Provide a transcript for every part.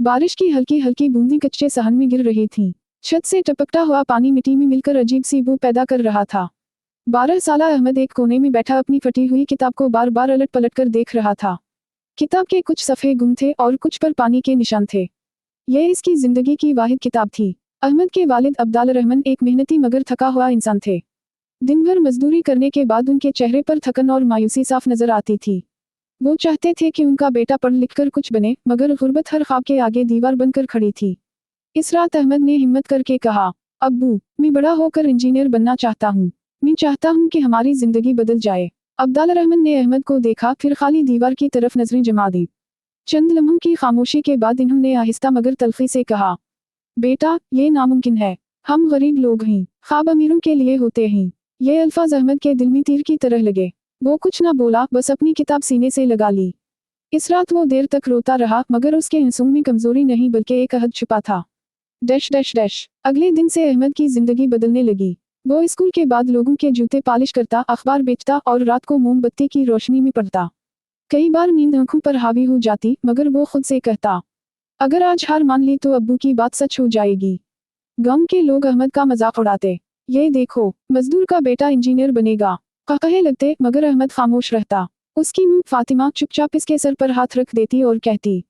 बारिश की हल्की हल्की बूंदें कच्चे सहन में गिर रही थीं। छत से टपकता हुआ पानी मिट्टी में मिलकर अजीब सी बू पैदा कर रहा था। 12 साला अहमद एक कोने में बैठा अपनी फटी हुई किताब को बार बार अलट पलट कर देख रहा था। किताब के कुछ सफ़े गुम थे और कुछ पर पानी के निशान थे। यह इसकी जिंदगी की वाहिद किताब थी। अहमद के वालिद अब्दाल रहमान एक मेहनती मगर थका हुआ इंसान थे। दिन भर मजदूरी करने के बाद उनके चेहरे पर थकन और मायूसी साफ नजर आती थी। वो चाहते थे कि उनका बेटा पढ़ लिख कर कुछ बने, मगर गुर्बत हर ख्वाब के आगे दीवार बनकर खड़ी थी। इस रात अहमद ने हिम्मत करके कहा, अब्बू, मैं बड़ा होकर इंजीनियर बनना चाहता हूँ। मैं चाहता हूँ कि हमारी जिंदगी बदल जाए। अब्दाल रहमान ने अहमद को देखा, फिर खाली दीवार की तरफ नजरें जमा दी। चंद लम्हों की खामोशी के बाद इन्होंने आहिस्ता मगर तल्खी से कहा, बेटा, ये नामुमकिन है। हम गरीब लोग हैं, ख्वाब अमीरों के लिए होते हैं। ये अल्फाज अहमद के दिल में तीर की तरह लगे। वो कुछ ना बोला, बस अपनी किताब सीने से लगा ली। इस रात वो देर तक रोता रहा, मगर उसके आंसुओं में कमजोरी नहीं बल्कि एक अहद छुपा था। Dash dash dash. अगले दिन से अहमद की जिंदगी बदलने लगी। वो स्कूल के बाद लोगों के जूते पालिश करता, अखबार बेचता और रात को मोमबत्ती की रोशनी में पढ़ता। कई बार नींद आंखों पर हावी हो जाती, मगर वो खुद से कहता, अगर आज हार मान ली तो अब्बू की बात सच हो जाएगी। गांव के लोग अहमद का मजाक उड़ाते, ये देखो, मजदूर का बेटा इंजीनियर बनेगा। कहे लगते, मगर अहमद खामोश रहता। उसकी मां फातिमा चुपचाप इसके सर पर हाथ रख देती और कहती,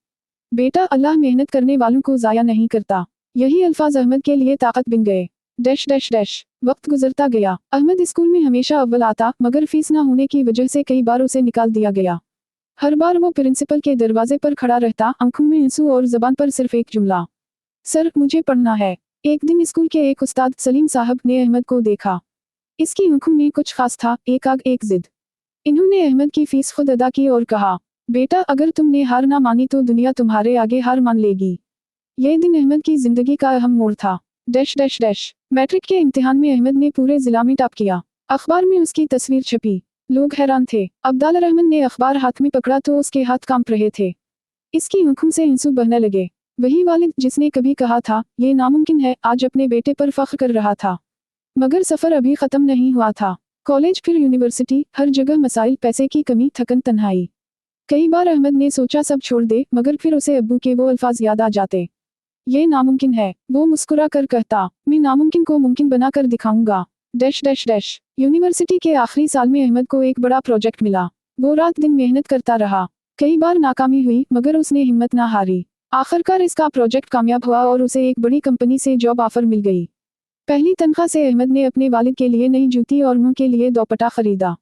बेटा, अल्लाह मेहनत करने वालों को जाया नहीं करता। यही अल्फाज अहमद के लिए ताकत बन गए। Dash dash dash. वक्त गुजरता गया। अहमद स्कूल में हमेशा अव्वल आता, मगर फीस ना होने की वजह से कई बार उसे निकाल दिया गया। हर बार वो प्रिंसिपल के दरवाजे पर खड़ा रहता, आंखों में आंसू और जबान पर सिर्फ एक जुमला, सर, मुझे पढ़ना है। एक दिन स्कूल के एक उस्ताद सलीम साहब ने अहमद को देखा। इसकी आंखों में कुछ खास था, एक आग एक जिद। इन्होंने अहमद की फीस खुद अदा की और कहा, बेटा, अगर तुमने हार ना मानी तो दुनिया तुम्हारे आगे हार मान लेगी। यह दिन अहमद की जिंदगी का अहम मोड़ था। Dash dash dash. मैट्रिक के इम्तिहान में अहमद ने पूरे जिला में टॉप किया। अखबार में उसकी तस्वीर छपी। लोग हैरान थे। अब्दाल रहमान ने अखबार हाथ में पकड़ा तो उसके हाथ कांप रहे थे। इसकी आंखों से आंसू बहने लगे। वही वालिद जिसने कभी कहा था, ये नामुमकिन है, आज अपने बेटे पर फख्र कर रहा था। मगर सफर अभी खत्म नहीं हुआ था। कॉलेज फिर यूनिवर्सिटी, हर जगह मसाइल, पैसे की कमी, थकन, तन्हाई। कई बार अहमद ने सोचा सब छोड़ दे, मगर फिर उसे अब्बू के वो अल्फाज याद आ जाते, ये नामुमकिन है। वो मुस्कुरा कर कहता, मैं नामुमकिन को मुमकिन बना कर दिखाऊंगा। Dash dash dash. यूनिवर्सिटी के आखिरी साल में अहमद को एक बड़ा प्रोजेक्ट मिला। वो रात दिन मेहनत करता रहा। कई बार नाकामी हुई, मगर उसने हिम्मत ना हारी। आखिरकार इसका प्रोजेक्ट कामयाब हुआ और उसे एक बड़ी कंपनी से जॉब ऑफर मिल गई। पहली तनख्वाह से अहमद ने अपने वालिद के लिए नई जूती और मुंह के लिए दोपट्टा खरीदा।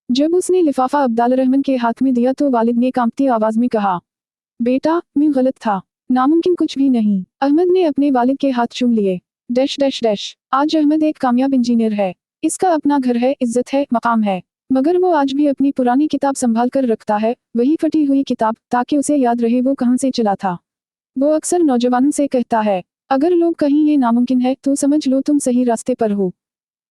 जब उसने लिफाफा अब्दाल रहमान के हाथ में दिया तो वालिद ने कांपती आवाज में कहा, बेटा, मैं गलत था। नामुमकिन कुछ भी नहीं। अहमद ने अपने वालिद के हाथ चूम लिए। Dash dash dash. आज अहमद एक कामयाब इंजीनियर है। इसका अपना घर है, इज्जत है, मकाम है। मगर वो आज भी अपनी पुरानी किताब संभाल कर रखता है, वही फटी हुई किताब, ताकि उसे याद रहे वो कहां से चला था। वो अक्सर नौजवानों से कहता है, अगर लोग कहीं ये नामुमकिन है तो समझ लो तुम सही रास्ते पर हो।